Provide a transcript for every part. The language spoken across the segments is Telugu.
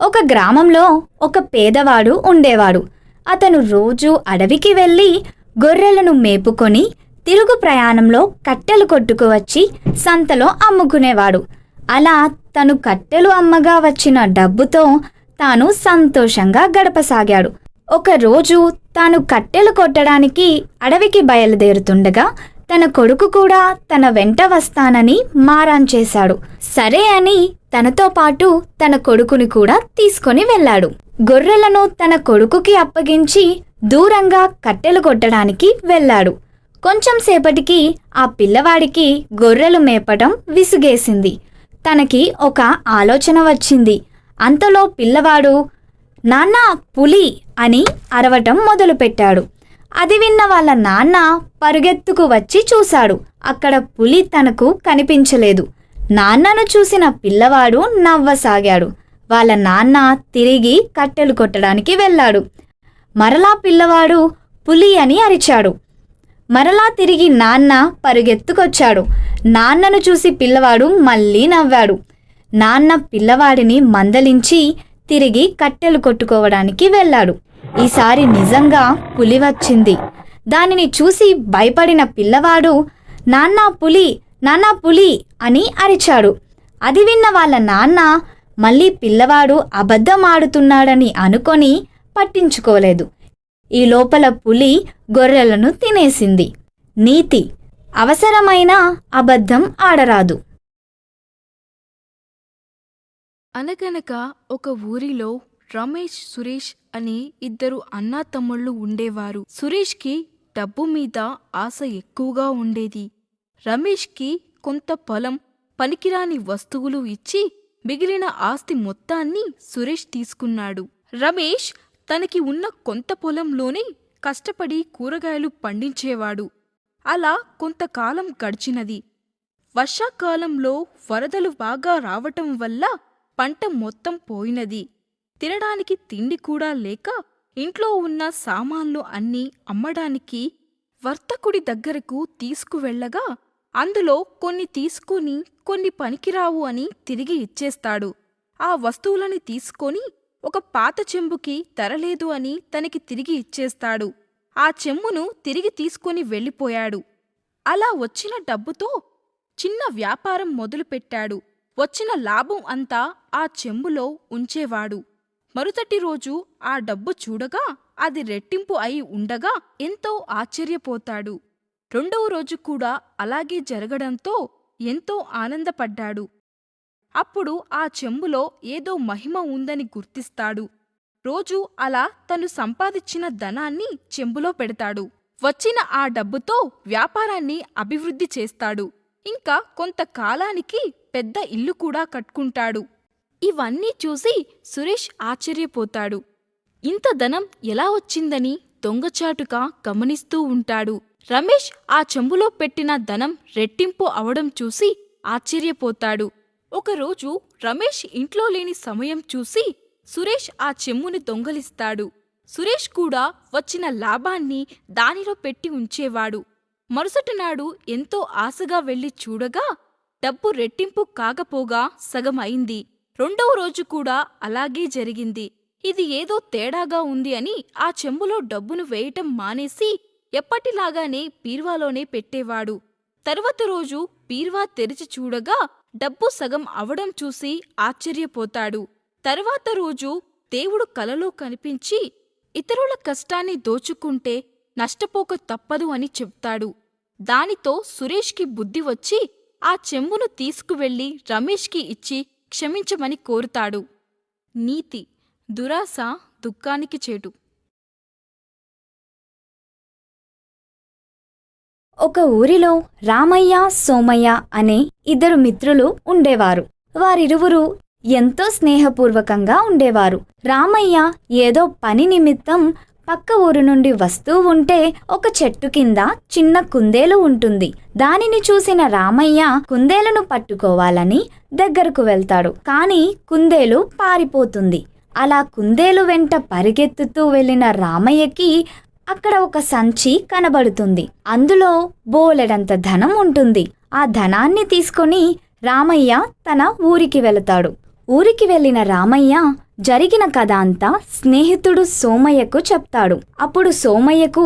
ఒక గ్రామంలో ఒక పేదవాడు ఉండేవాడు. అతను రోజూ అడవికి వెళ్ళి గొర్రెలను మేపుకొని తిరుగు ప్రయాణంలో కట్టెలు కొట్టుకువచ్చి సంతలో అమ్ముకునేవాడు. అలా తను కట్టెలు అమ్మగా వచ్చిన డబ్బుతో తాను సంతోషంగా గడపసాగాడు. ఒకరోజు తాను కట్టెలు కొట్టడానికి అడవికి బయలుదేరుతుండగా తన కొడుకు కూడా తన వెంట వస్తానని మారాన్ చేశాడు. సరే అని తనతో పాటు తన కొడుకుని కూడా తీసుకొని వెళ్ళాడు. గొర్రెలను తన కొడుకుకి అప్పగించి దూరంగా కట్టెలు కొట్టడానికి వెళ్ళాడు. కొంచెం సేపటికి ఆ పిల్లవాడికి గొర్రెలు మేపటం విసుగేసింది. తనకి ఒక ఆలోచన వచ్చింది. అంతలో పిల్లవాడు నాన్న పులి అని అరవటం మొదలుపెట్టాడు. అది విన్న వాళ్ళ నాన్న పరుగెత్తుకు వచ్చి చూశాడు. అక్కడ పులి తనకు కనిపించలేదు. నాన్నను చూసిన పిల్లవాడు నవ్వసాగాడు. వాళ్ళ నాన్న తిరిగి కట్టెలు కొట్టడానికి వెళ్ళాడు. మరలా పిల్లవాడు పులి అని అరిచాడు. మరలా తిరిగి నాన్న పరుగెత్తుకొచ్చాడు. నాన్నను చూసి పిల్లవాడు మళ్ళీ నవ్వాడు. నాన్న పిల్లవాడిని మందలించి తిరిగి కట్టెలు కొట్టుకోవడానికి వెళ్ళాడు. ఈసారి నిజంగా పులి వచ్చింది. దానిని చూసి భయపడిన పిల్లవాడు నాన్నా పులి, నాన్నా పులి అని అరిచాడు. అది విన్న వాళ్ళ నాన్న మళ్ళీ పిల్లవాడు అబద్ధం ఆడుతున్నాడని అనుకొని పట్టించుకోలేదు. ఈ లోపల పులి గొర్రెలను తినేసింది. నీతి: అవసరమైన అబద్ధం ఆడరాదు. అనగనక ఒక ఊరిలో రమేష్, సురేష్ అనే ఇద్దరు అన్నాతమ్ముళ్ళు ఉండేవారు. సురేష్కి డబ్బు మీద ఆశ ఎక్కువగా ఉండేది. రమేష్కి కొంత పొలం, పనికిరాని వస్తువులు ఇచ్చి మిగిలిన ఆస్తి మొత్తాన్ని సురేష్ తీసుకున్నాడు. రమేష్ తనకి ఉన్న కొంత పొలంలోనే కష్టపడి కూరగాయలు పండించేవాడు. అలా కొంతకాలం గడిచినది. వర్షాకాలంలో వరదలు బాగా రావటం వల్ల పంట మొత్తం పోయినది. తినడానికి తిండి కూడా లేక ఇంట్లో ఉన్న సామాన్లు అన్నీ అమ్మడానికి వర్తకుడి దగ్గరకు తీసుకువెళ్లగా అందులో కొన్ని తీసుకుని కొన్ని పనికిరావు అని తిరిగి ఇచ్చేస్తాడు. ఆ వస్తువులని తీసుకొని ఒక పాత చెంబుకి ధరలేదు అని తనకి తిరిగి ఇచ్చేస్తాడు. ఆ చెంబును తిరిగి తీసుకొని వెళ్ళిపోయాడు. అలా వచ్చిన డబ్బుతో చిన్న వ్యాపారం మొదలుపెట్టాడు. వచ్చిన లాభం అంతా ఆ చెంబులో ఉంచేవాడు. మరుసటి రోజు ఆ డబ్బు చూడగా అది రెట్టింపు అయి ఉండగా ఎంతో ఆశ్చర్యపోతాడు. రెండవ రోజు కూడా అలాగే జరగడంతో ఎంతో ఆనందపడ్డాడు. అప్పుడు ఆ చెంబులో ఏదో మహిమ ఉందని గుర్తిస్తాడు. రోజూ అలా తను సంపాదించిన ధనాన్ని చెంబులో పెడతాడు. వచ్చిన ఆ డబ్బుతో వ్యాపారాన్ని అభివృద్ధి చేస్తాడు. ఇంకా కొంతకాలానికి పెద్ద ఇల్లు కూడా కట్టుకుంటాడు. ఇవన్నీ చూసి సురేష్ ఆశ్చర్యపోతాడు. ఇంత ధనం ఎలా వచ్చిందని దొంగచాటుగా గమనిస్తూ ఉంటాడు. రమేష్ ఆ చెంబులో పెట్టిన ధనం రెట్టింపు అవడం చూసి ఆశ్చర్యపోతాడు. ఒకరోజు రమేష్ ఇంట్లో లేని సమయం చూసి సురేష్ ఆ చెంబుని దొంగలిస్తాడు. సురేష్ కూడా వచ్చిన లాభాన్ని దానిలో పెట్టి ఉంచేవాడు. మరుసటినాడు ఎంతో ఆశగా వెళ్లి చూడగా డబ్బు రెట్టింపు కాకపోగా సగం అయింది. రెండవ రోజు కూడా అలాగే జరిగింది. ఇది ఏదో తేడాగా ఉంది అని ఆ చెంబులో డబ్బును వేయటం మానేసి ఎప్పటిలాగానే బీరువాలోనే పెట్టేవాడు. తరువాత రోజు బీరువా తెరిచి చూడగా డబ్బు సగం అవడం చూసి ఆశ్చర్యపోతాడు. తరువాత రోజు దేవుడు కలలో కనిపించి ఇతరుల కష్టాన్ని దోచుకుంటే నష్టపోక తప్పదు అని చెప్తాడు. దానితో సురేష్కి బుద్ధి వచ్చి ఆ చెంబును తీసుకువెళ్లి రమేష్కి ఇచ్చి క్షమించమని కోరుతాడు. నీతి: దురాశ దుఃఖానికి చేటు. ఒక ఊరిలో రామయ్య, సోమయ్య అనే ఇద్దరు మిత్రులు ఉండేవారు. వారిరువురు ఎంతో స్నేహపూర్వకంగా ఉండేవారు. రామయ్య ఏదో పని నిమిత్తం పక్క ఊరు నుండి వస్తూ ఉంటే ఒక చెట్టు కింద చిన్న కుందేలు ఉంటుంది. దానిని చూసిన రామయ్య కుందేలును పట్టుకోవాలని దగ్గరకు వెళ్తాడు. కానీ కుందేలు పారిపోతుంది. అలా కుందేలు వెంట పరిగెత్తుతూ వెళ్లిన రామయ్యకి అక్కడ ఒక సంచి కనబడుతుంది. అందులో బోలెడంత ధనం ఉంటుంది. ఆ ధనాన్ని తీసుకొని రామయ్య తన ఊరికి వెళతాడు. ఊరికి వెళ్ళిన రామయ్య జరిగిన కథ అంతా స్నేహితుడు సోమయ్యకు చెప్తాడు. అప్పుడు సోమయ్యకు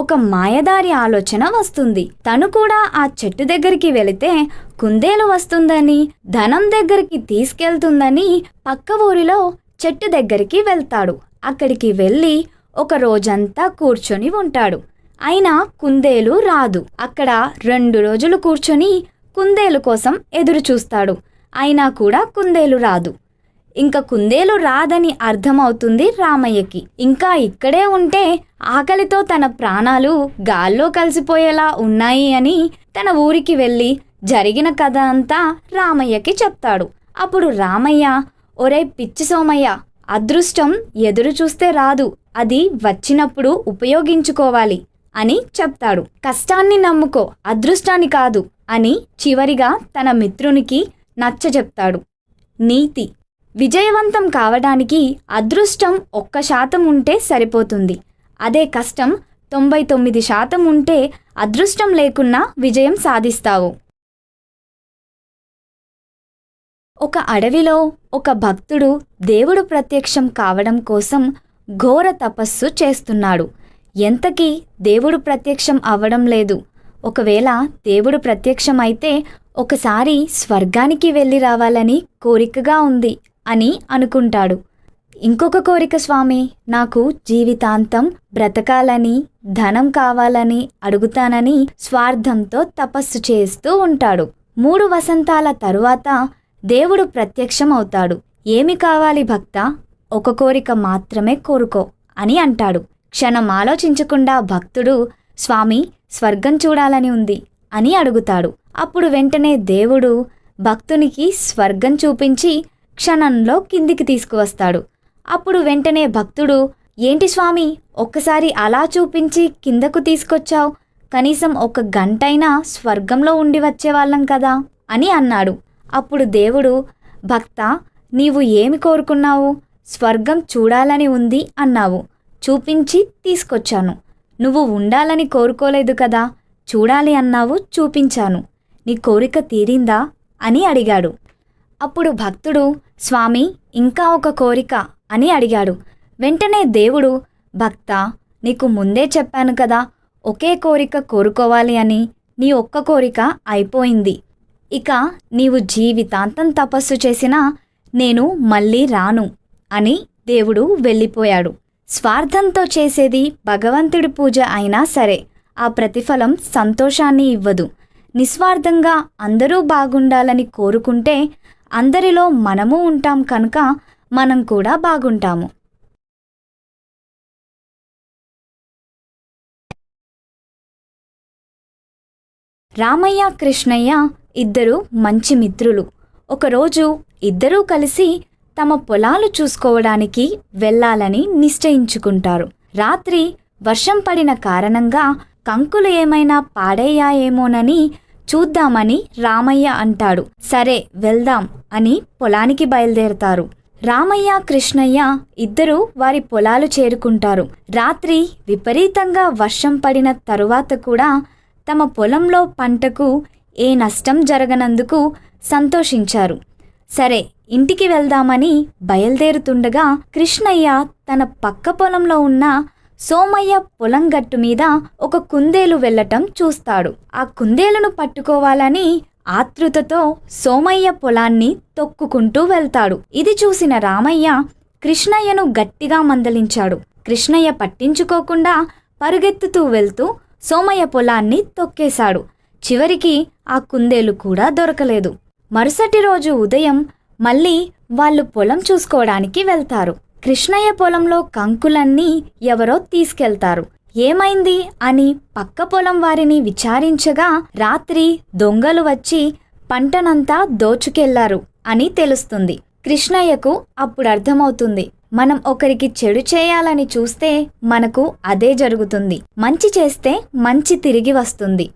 ఒక మాయదారి ఆలోచన వస్తుంది. తను కూడా ఆ చెట్టు దగ్గరికి వెళితే కుందేలు వస్తుందని, ధనం దగ్గరికి తీసుకెళ్తుందని పక్క ఊరిలో చెట్టు దగ్గరికి వెళ్తాడు. అక్కడికి వెళ్ళి ఒక రోజంతా కూర్చొని ఉంటాడు. అయినా కుందేలు రాదు. అక్కడ 2 రోజులు కూర్చొని కుందేలు కోసం ఎదురు చూస్తాడు. అయినా కూడా కుందేలు రాదు. ఇంకా కుందేలు రాదని అర్థమవుతుంది రామయ్యకి. ఇంకా ఇక్కడే ఉంటే ఆకలితో తన ప్రాణాలు గాల్లో కలిసిపోయేలా ఉన్నాయి అని తన ఊరికి వెళ్ళి జరిగిన కథ అంతా రామయ్యకి చెప్తాడు. అప్పుడు రామయ్య, ఒరే పిచ్చి సోమయ్య, అదృష్టం ఎదురు చూస్తే రాదు, అది వచ్చినప్పుడు ఉపయోగించుకోవాలి అని చెప్తాడు. కష్టాన్ని నమ్ముకో, అదృష్టాన్ని కాదు అని చివరిగా తన మిత్రునికి నచ్చజెప్తాడు. నీతి: విజయవంతం కావడానికి అదృష్టం 1% ఉంటే సరిపోతుంది. అదే కష్టం 99% ఉంటే అదృష్టం లేకున్నా విజయం సాధిస్తావు. ఒక అడవిలో ఒక భక్తుడు దేవుడు ప్రత్యక్షం కావడం కోసం ఘోర తపస్సు చేస్తున్నాడు. ఎంతకీ దేవుడు ప్రత్యక్షం అవ్వడం లేదు. ఒకవేళ దేవుడు ప్రత్యక్షమైతే ఒకసారి స్వర్గానికి వెళ్ళి రావాలని కోరికగా ఉంది అని అనుకుంటాడు. ఇంకొక కోరిక స్వామి, నాకు జీవితాంతం బ్రతకాలని, ధనం కావాలని అడుగుతానని స్వార్థంతో తపస్సు చేస్తూ ఉంటాడు. 3 వసంతాల తరువాత దేవుడు ప్రత్యక్షం అవుతాడు. ఏమి కావాలి భక్తా? ఒక కోరిక మాత్రమే కోరుకో అని అంటాడు. క్షణం ఆలోచించకుండా భక్తుడు, స్వామి, స్వర్గం చూడాలని ఉంది అని అడుగుతాడు. అప్పుడు వెంటనే దేవుడు భక్తునికి స్వర్గం చూపించి క్షణంలో కిందికి తీసుకువస్తాడు. అప్పుడు వెంటనే భక్తుడు, ఏంటి స్వామి, ఒక్కసారి అలా చూపించి కిందకు తీసుకొచ్చావు, కనీసం 1 గంటైనా స్వర్గంలో ఉండి వచ్చేవాళ్ళం కదా అని అన్నాడు. అప్పుడు దేవుడు, భక్తా, నీవు ఏమి కోరుకున్నావు? స్వర్గం చూడాలని ఉంది అన్నావు, చూపించి తీసుకొచ్చాను. నువ్వు ఉండాలని కోరుకోలేదు కదా, చూడాలి అన్నావు, చూపించాను. నీ కోరిక తీరిందా అని అడిగాడు. అప్పుడు భక్తుడు, స్వామి, ఇంకా ఒక కోరిక అని అడిగాడు. వెంటనే దేవుడు, భక్తా, నీకు ముందే చెప్పాను కదా ఒకే కోరిక కోరుకోవాలి అని. నీ ఒక్క కోరిక అయిపోయింది. ఇక నీవు జీవితాంతం తపస్సు చేసినా నేను మళ్ళీ రాను అని దేవుడు వెళ్ళిపోయాడు. స్వార్థంతో చేసేది భగవంతుడి పూజ అయినా సరే ఆ ప్రతిఫలం సంతోషాన్ని ఇవ్వదు. నిస్వార్థంగా అందరూ బాగుండాలని కోరుకుంటే అందరిలో మనము ఉంటాం కనుక మనం కూడా బాగుంటాము. రామయ్య, కృష్ణయ్య ఇద్దరు మంచి మిత్రులు. ఒకరోజు ఇద్దరూ కలిసి తమ పొలాలు చూసుకోవడానికి వెళ్ళాలని నిశ్చయించుకుంటారు. రాత్రి వర్షం పడిన కారణంగా కంకులు ఏమైనా పాడయ్యాయేమోనని చూద్దామని రామయ్య అంటాడు. సరే వెళ్దాం అని పొలానికి బయలుదేరతారు. రామయ్య, కృష్ణయ్య ఇద్దరూ వారి పొలాలు చేరుకుంటారు. రాత్రి విపరీతంగా వర్షం పడిన తరువాత కూడా తమ పొలంలో పంటకు ఏ నష్టం జరగనందుకు సంతోషించారు. సరే ఇంటికి వెళ్దామని బయలుదేరుతుండగా కృష్ణయ్య తన పక్క పొలంలో ఉన్న సోమయ్య పొలం గట్టు మీద ఒక కుందేలు వెళ్ళటం చూస్తాడు. ఆ కుందేలును పట్టుకోవాలని ఆతృతతో సోమయ్య పొలాన్ని తొక్కుకుంటూ వెళ్తాడు. ఇది చూసిన రామయ్య కృష్ణయ్యను గట్టిగా మందలించాడు. కృష్ణయ్య పట్టించుకోకుండా పరుగెత్తుతూ వెళ్తూ సోమయ్య పొలాన్ని తొక్కేశాడు. చివరికి ఆ కుందేలు కూడా దొరకలేదు. మరుసటి రోజు ఉదయం మళ్ళీ వాళ్ళు పొలం చూసుకోవడానికి వెళ్తారు. కృష్ణయ్య పొలంలో కంకులన్నీ ఎవరో తీసుకెళ్తారు. ఏమైంది అని పక్క పొలం వారిని విచారించగా రాత్రి దొంగలు వచ్చి పంటనంతా దోచుకెళ్లారు అని తెలుస్తుంది. కృష్ణయ్యకు అప్పుడు అర్థమవుతుంది, మనం ఒకరికి చెడు చేయాలని చూస్తే మనకు అదే జరుగుతుంది. మంచి చేస్తే మంచి తిరిగి వస్తుంది.